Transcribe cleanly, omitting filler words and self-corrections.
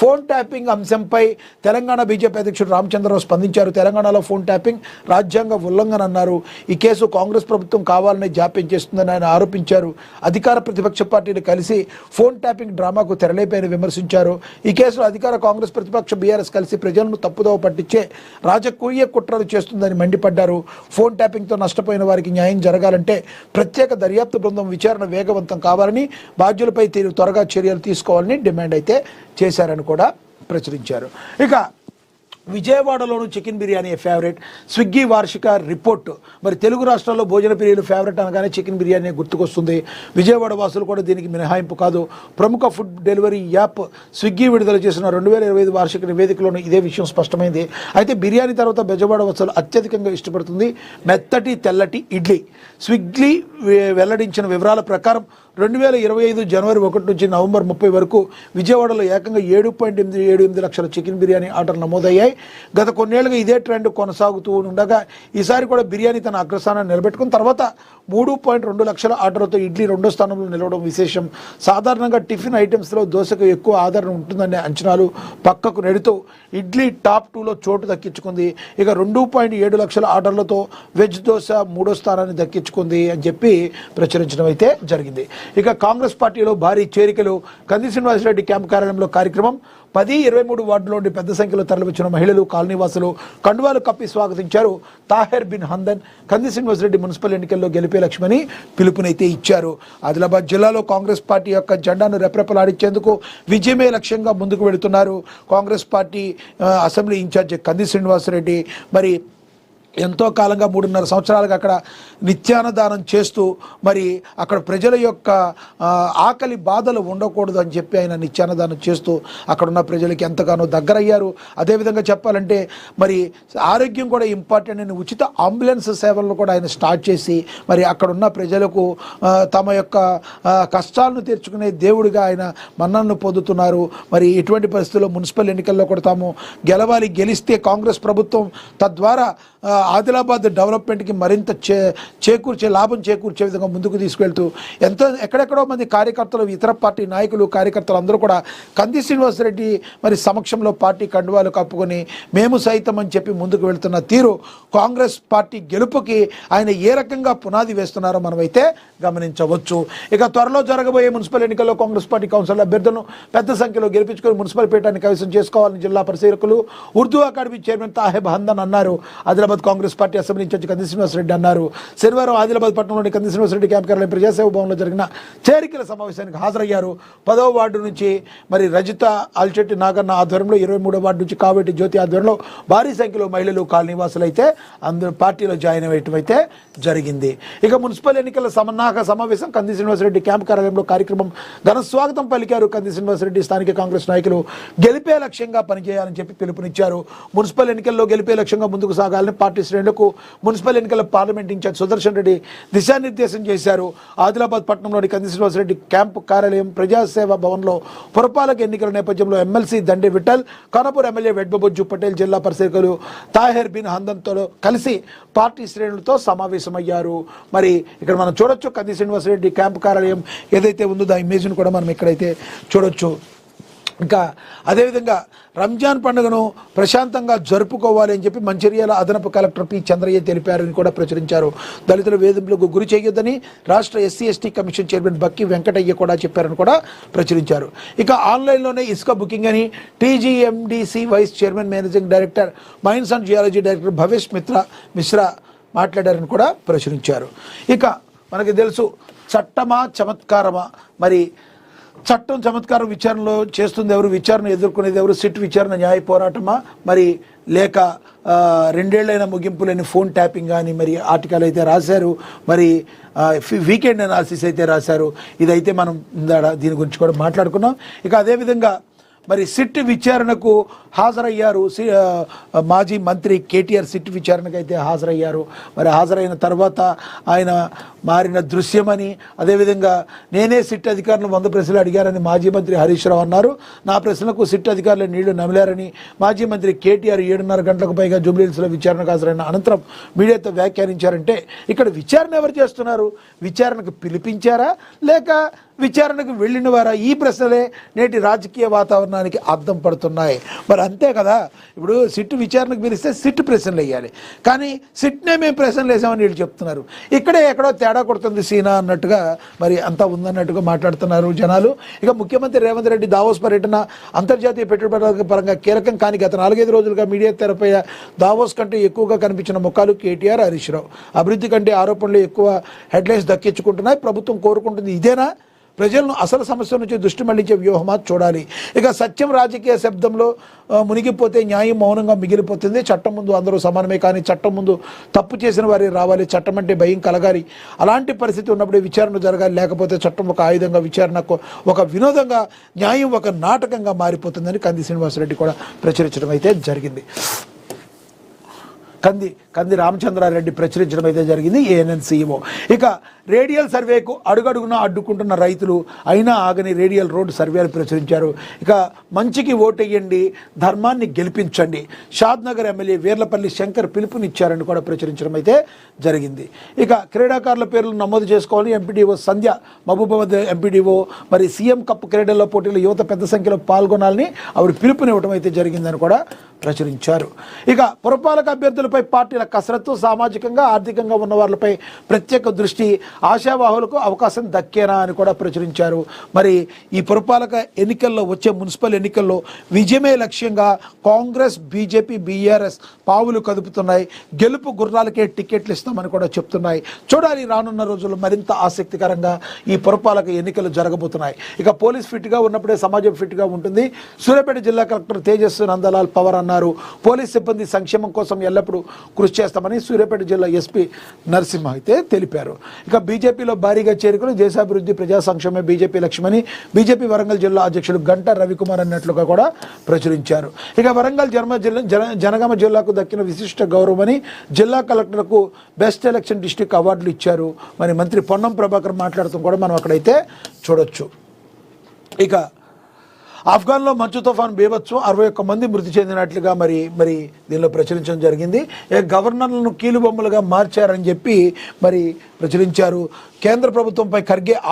Phone tapping అంశంపై Telangana BJP అధ్యక్షుడు రామచంద్రరావు స్పందించారు. తెలంగాణలో ఫోన్ ట్యాపింగ్ రాజ్యాంగ ఉల్లంఘన అన్నారు. ఈ కేసు కాంగ్రెస్ ప్రభుత్వం కావాలని జాప్యం చేస్తుందని ఆయన ఆరోపించారు. అధికార ప్రతిపక్ష పార్టీలు కలిసి ఫోన్ ట్యాపింగ్ డ్రామాకు తెరలేపైన విమర్శించారు. ఈ కేసులో అధికార కాంగ్రెస్ ప్రతిపక్ష బీఆర్ఎస్ కలిసి ప్రజలను తప్పుదోవ పట్టించే రాజకీయ కుట్రలు చేస్తుందని మండిపడ్డారు. ఫోన్ ట్యాపింగ్తో నష్టపోయిన వారికి న్యాయం జరగాలంటే ప్రత్యేక దర్యాప్తు బృందం విచారణ వేగవంతం కావాలని, బాధ్యులపై త్వరగా చర్యలు తీసుకోవాలని డిమాండ్ అయితే చేశారని కూడా ప్రచురించారు. ఇక విజయవాడలోను చికెన్ బిర్యానీ ఫేవరెట్. స్విగ్గీ వార్షిక రిపోర్టు. మరి తెలుగు రాష్ట్రాల్లో భోజన ప్రియులు ఫేవరెట్ అనగానే చికెన్ బిర్యానీ గుర్తుకొస్తుంది. విజయవాడ వాసులు కూడా దీనికి మినహాయింపు కాదు. ప్రముఖ ఫుడ్ డెలివరీ యాప్ స్విగ్గీ విడుదల చేసిన 2025 వార్షిక నివేదికలోనూ ఇదే విషయం స్పష్టమైంది. అయితే బిర్యానీ తర్వాత విజయవాడ వాసులు అత్యధికంగా ఇష్టపడుతుంది మెత్తటి తెల్లటి ఇడ్లీ. స్విగ్గీ వెల్లడించిన వివరాల ప్రకారం 2025 జనవరి 1 నుంచి నవంబర్ 30 వరకు విజయవాడలో ఏకంగా 7.78 లక్షల చికెన్ బిర్యానీ ఆర్డర్లు నమోదయ్యాయి. గత కొన్నేళ్లుగా ఇదే ట్రెండ్ కొనసాగుతూ ఉండగా ఈసారి కూడా బిర్యానీ తన అగ్రస్థానాన్ని నిలబెట్టుకున్న తర్వాత 3.2 లక్షల ఆర్డర్లతో ఇడ్లీ రెండో స్థానంలో నిలవడం విశేషం. సాధారణంగా టిఫిన్ ఐటమ్స్లో దోశకు ఎక్కువ ఆదరణ ఉంటుందనే అంచనాలు పక్కకు నెడుతూ ఇడ్లీ టాప్ 2లో చోటు దక్కించుకుంది. ఇక 2.7 లక్షల ఆర్డర్లతో వెజ్ దోశ మూడో స్థానాన్ని దక్కించుకుంది అని చెప్పి ప్రచురించడం అయితే జరిగింది. ఇక కాంగ్రెస్ పార్టీలో భారీ చేరికలు. కంది శ్రీనివాసరెడ్డి క్యాంపు కార్యాలయంలో కార్యక్రమం. 10-23 వార్డులోని పెద్ద సంఖ్యలో తరలివచ్చిన మహిళలు, కాలనీవాసులు కండువాలు కప్పి స్వాగతించారు. తాహెర్ బిన్ హందన్ కంది శ్రీనివాసరెడ్డి మున్సిపల్ ఎన్నికల్లో గెలిపే లక్ష్యమని పిలుపునైతే ఇచ్చారు. ఆదిలాబాద్ జిల్లాలో కాంగ్రెస్ పార్టీ యొక్క జెండాను రెపరెపలాడించేందుకు విజయమే లక్ష్యంగా ముందుకు వెళుతున్నారు Congress party assembly incharge Kandi Srinivasa Reddy. మరి ఎంతో కాలంగా 3.5 సంవత్సరాలుగా అక్కడ నిత్యాన్నదానం చేస్తూ మరి అక్కడ ప్రజల యొక్క ఆకలి బాధలు ఉండకూడదు అని చెప్పి ఆయన నిత్యాన్నదానం చేస్తూ అక్కడున్న ప్రజలకి ఎంతగానో దగ్గరయ్యారు. అదేవిధంగా చెప్పాలంటే మరి ఆరోగ్యం కూడా ఇంపార్టెంట్ అని ఉచిత అంబులెన్స్ సేవలను కూడా ఆయన స్టార్ట్ చేసి మరి అక్కడున్న ప్రజలకు తమ యొక్క కష్టాలను తీర్చుకునే దేవుడిగా ఆయన మన్ననను పొందుతున్నారు. మరి ఇటువంటి పరిస్థితుల్లో మున్సిపల్ ఎన్నికల్లో కూడా తాము గెలవాలి, గెలిస్తే కాంగ్రెస్ ప్రభుత్వం తద్వారా ఆదిలాబాద్ డెవలప్మెంట్కి మరింత లాభం చేకూర్చే విధంగా ముందుకు తీసుకెళ్తూ ఎక్కడెక్కడో మంది కార్యకర్తలు, ఇతర పార్టీ నాయకులు, కార్యకర్తలు అందరూ కూడా కంది శ్రీనివాసరెడ్డి మరి సమక్షంలో పార్టీ కండువాలు కప్పుకొని మేము సైతం అని చెప్పి ముందుకు వెళ్తున్న తీరు కాంగ్రెస్ పార్టీ గెలుపుకి ఆయన ఏ రకంగా పునాది వేస్తున్నారో మనమైతే గమనించవచ్చు. ఇక త్వరలో జరగబోయే మున్సిపల్ ఎన్నికల్లో కాంగ్రెస్ పార్టీ కౌన్సిల్ అభ్యర్థులను పెద్ద సంఖ్యలో గెలిపించుకొని మున్సిపల్ పీఠాన్ని కైవసం చేసుకోవాలని జిల్లా పరిశీలకులు, ఉర్దూ అకాడమీ చైర్మన్ తాహెబ్ హందన్ అన్నారు. Adilabad Congress party assembly incharge Kandi Srinivasareddy అన్నారు. శనివారం ఆదిలాబాద్ పట్టణంలోని కంది శ్రీనివాసరెడ్డి క్యాంప్ కార్యాలయం ప్రజాసేవ భవన్లో జరిగిన చేరికల సమావేశానికి హాజరయ్యారు. 10వ వార్డు నుంచి మరి రజిత అల్చెట్టి నాగన్న ఆధ్వర్యంలో, 23వ వార్డు నుంచి కావేటి జ్యోతి ఆధ్వర్యంలో భారీ సంఖ్యలో మహిళలు, కాలనీవాసులు అయితే అందరూ పార్టీలో జాయిన్ అయ్యటం అయితే జరిగింది. ఇక మున్సిపల్ ఎన్నికల సన్నాహక సమావేశం కంది శ్రీనివాసరెడ్డి క్యాంప్ కార్యాలయంలో కార్యక్రమం ఘన స్వాగతం పలికారు. కంది శ్రీనివాసరెడ్డి స్థానిక కాంగ్రెస్ నాయకులు గెలిపే లక్ష్యంగా పనిచేయాలని చెప్పి పిలుపునిచ్చారు. మున్సిపల్ ఎన్నికల్లో గెలిపే లక్ష్యంగా ముందుకు సాగాలని పార్టీ శ్రేణులకు మున్సిపల్ ఎన్నికల పార్లమెంట్ ఇన్ఛార్జ్ సుదర్శన్ రెడ్డి దిశానిర్దేశం చేశారు. ఆదిలాబాద్ పట్టణంలోని కంది శ్రీనివాసరెడ్డి క్యాంపు కార్యాలయం ప్రజాసేవ భవన్లో పురపాలక ఎన్నికల నేపథ్యంలో ఎమ్మెల్సీ దండే విఠల్, ఖానాపూర్ ఎమ్మెల్యే వెడ్బబొజ్జు పటేల్, జిల్లా పరిశీలకులు తాహెర్ బిన్ హందన్తో కలిసి పార్టీ శ్రేణులతో సమావేశమయ్యారు. మరి ఇక్కడ మనం చూడొచ్చు కంది శ్రీనివాసరెడ్డి క్యాంపు కార్యాలయం ఏదైతే ఉందో ఆ ఇమేజ్ను కూడా మనం ఇక్కడైతే చూడొచ్చు. ఇంకా అదేవిధంగా రంజాన్ పండుగను ప్రశాంతంగా జరుపుకోవాలి అని చెప్పి మంచిర్యాల అదనపు కలెక్టర్ పి చంద్రయ్య తెలిపారని కూడా ప్రచురించారు. దళితుల వేధింపులకు గురి చేయొద్దని రాష్ట్ర SC ST commission chairman Bakki Venkataiah కూడా చెప్పారని కూడా ప్రచురించారు. ఇక ఆన్లైన్లోనే ఇసుక బుకింగ్ అని TGMDC vice chairman managing director mines and geology director Bhavesh Mishra మాట్లాడారని కూడా ప్రచురించారు. ఇక మనకి తెలుసు చట్టమా చమత్కారమా, మరి చట్టం చమత్కారం విచారణలో చేస్తుంది ఎవరు, విచారణ ఎదుర్కొనేది ఎవరు, సిట్ విచారణ న్యాయ పోరాటమా, మరి లేక 2 ఏళ్లైన ముగింపు లేని ఫోన్ ట్యాపింగ్ కానీ మరి ఆర్టికల్ అయితే రాశారు. మరి వీకెండ్ అనాలిసిస్ అయితే రాశారు. ఇదైతే మనం దీని గురించి కూడా మాట్లాడుకున్నాం. ఇక అదేవిధంగా మరి సిట్ విచారణకు హాజరయ్యారు. మాజీ మంత్రి కేటీఆర్ సిట్ విచారణకు అయితే హాజరయ్యారు. మరి హాజరైన తర్వాత ఆయన మారిన దృశ్యమని, అదేవిధంగా నేనే సిట్ అధికారులను 100 ప్రశ్నలు అడిగారని మాజీ మంత్రి హరీష్ రావు అన్నారు. నా ప్రశ్నలకు సిట్ అధికారులు నీళ్లు నమిలారని మాజీ మంత్రి కేటీఆర్ 7:30 గంటలకు పైగా జూబ్లీహిల్స్లో విచారణకు హాజరైన అనంతరం మీడియాతో వ్యాఖ్యానించారంటే ఇక్కడ విచారణ ఎవరు చేస్తున్నారు? విచారణకు పిలిపించారా లేక విచారణకు వెళ్ళిన వారా? ఈ ప్రశ్నలే నేటి రాజకీయ వాతావరణానికి అద్దం పడుతున్నాయి. మరి అంతే కదా, ఇప్పుడు సిట్ విచారణకు పిలిస్తే సిట్ ప్రశ్నలు వేయాలి, కానీ సిట్నే మేము ప్రశ్నలు వేసామని వీళ్ళు చెప్తున్నారు. ఇక్కడే ఎక్కడో తేడా కొడుతుంది సీనా అన్నట్టుగా మరి అంతా ఉందన్నట్టుగా మాట్లాడుతున్నారు జనాలు. ఇక ముఖ్యమంత్రి రేవంత్ రెడ్డి దావోస్ పర్యటన అంతర్జాతీయ పెట్టుబడుల పరంగా కీలకం. కానీ గత 4-5 రోజులుగా మీడియా తెరపై దావోస్ కంటే ఎక్కువగా కనిపించిన ముఖాలు కేటీఆర్, హరీష్ రావు. అభివృద్ధి కంటే ఆరోపణలు ఎక్కువ హెడ్లైన్స్ దక్కించుకుంటున్నాయి. ప్రభుత్వం కోరుకుంటుంది ఇదేనా? ప్రజలను అసలు సమస్య నుంచి దృష్టి మళ్లించే వ్యూహమా చూడాలి. ఇక సత్యం రాజకీయ శబ్దంలో మునిగిపోతే న్యాయం మౌనంగా మిగిలిపోతుంది. చట్టం ముందు అందరూ సమానమే, కానీ చట్టం ముందు తప్పు చేసిన వారే రావాలి. చట్టం అంటే భయం కలగాలి. అలాంటి పరిస్థితి ఉన్నప్పుడే విచారణ జరగాలి. లేకపోతే చట్టం ఒక ఆయుధంగా, విచారణకు ఒక వినోదంగా, న్యాయం ఒక నాటకంగా మారిపోతుందని కంది శ్రీనివాసరెడ్డి కూడా ప్రచురించడం అయితే జరిగింది. కంది రామచంద్రారెడ్డి ప్రచురించడం అయితే జరిగింది, ఏఎన్ఎన్ సీఈఓ. ఇక రేడియల్ సర్వేకు అడుగడుగునా అడ్డుకుంటున్న రైతులు అయినా ఆగని రేడియల్ రోడ్డు సర్వేలు ప్రచురించారు. ఇక మంచికి ఓటేయండి, ధర్మాన్ని గెలిపించండి, షాద్నగర్ ఎమ్మెల్యే వీర్లపల్లి శంకర్ పిలుపునిచ్చారని కూడా ప్రచురించడం అయితే జరిగింది. ఇక క్రీడాకారుల పేర్లు నమోదు చేసుకోవాలని ఎంపీడీఓ సంధ్య, మహబూబాబాద్ ఎంపీడీఓ మరి సీఎం కప్ క్రీడల్లో పోటీలో యువత పెద్ద సంఖ్యలో పాల్గొనాలని ఆవిడ పిలుపునివ్వడం అయితే జరిగిందని కూడా ప్రచురించారు. ఇక పురపాలక అభ్యర్థులపై పార్టీల కసరత్తు, సామాజికంగా ఆర్థికంగా ఉన్న వాళ్ళపై ప్రత్యేక దృష్టి, ఆశావాహులకు అవకాశం దక్కేనా అని కూడా ప్రచురించారు. మరి ఈ పురపాలక ఎన్నికల్లో, వచ్చే మున్సిపల్ ఎన్నికల్లో విజయమే లక్ష్యంగా కాంగ్రెస్, బీజేపీ, బీఆర్ఎస్ పావులు కదుపుతున్నాయి. గెలుపు గుర్రాలకే టికెట్లు ఇస్తామని కూడా చెప్తున్నాయి. చూడాలి రానున్న రోజుల్లో మరింత ఆసక్తికరంగా ఈ పురపాలక ఎన్నికలు జరగబోతున్నాయి. ఇక పోలీస్ ఫిట్గా ఉన్నప్పుడే సమాజం ఫిట్గా ఉంటుంది. సూర్యాపేట జిల్లా కలెక్టర్ తేజస్వి నందలాల్ పవర్ అన్నారు. పోలీస్ సిబ్బంది సంక్షేమం కోసం ఎల్లప్పుడూ కృషి చేస్తామని సూర్యాపేట జిల్లా ఎస్పీ నరసింహ అయితే తెలిపారు. ఇక బీజేపీలో భారీగా చేరుకుని దేశాభివృద్ధి, ప్రజా సంక్షేమ బీజేపీ లక్ష్యమని బీజేపీ వరంగల్ జిల్లా అధ్యక్షుడు గంట రవికుమార్ అన్నట్లుగా కూడా ప్రచురించారు. ఇక వరంగల్ జనగామ జిల్లాకు దక్కిన విశిష్ట గౌరవమని జిల్లా కలెక్టర్కు బెస్ట్ ఎలక్షన్ డిస్ట్రిక్ట్ అవార్డులు ఇచ్చారు. మరి మంత్రి పొన్నం ప్రభాకర్ మాట్లాడుతూ కూడా మనం అక్కడైతే చూడొచ్చు. ఇక ఆఫ్ఘన్లో మంచు తుఫాన్ బీభత్సం, 61 మంది మృతి చెందినట్లుగా మరి దీనిలో ప్రచురించడం జరిగింది. గవర్నర్లను కీలుబొమ్మలుగా మార్చారని చెప్పి మరి ప్రచురించారు. కేంద్ర ప్రభుత్వంపై ఖర్గే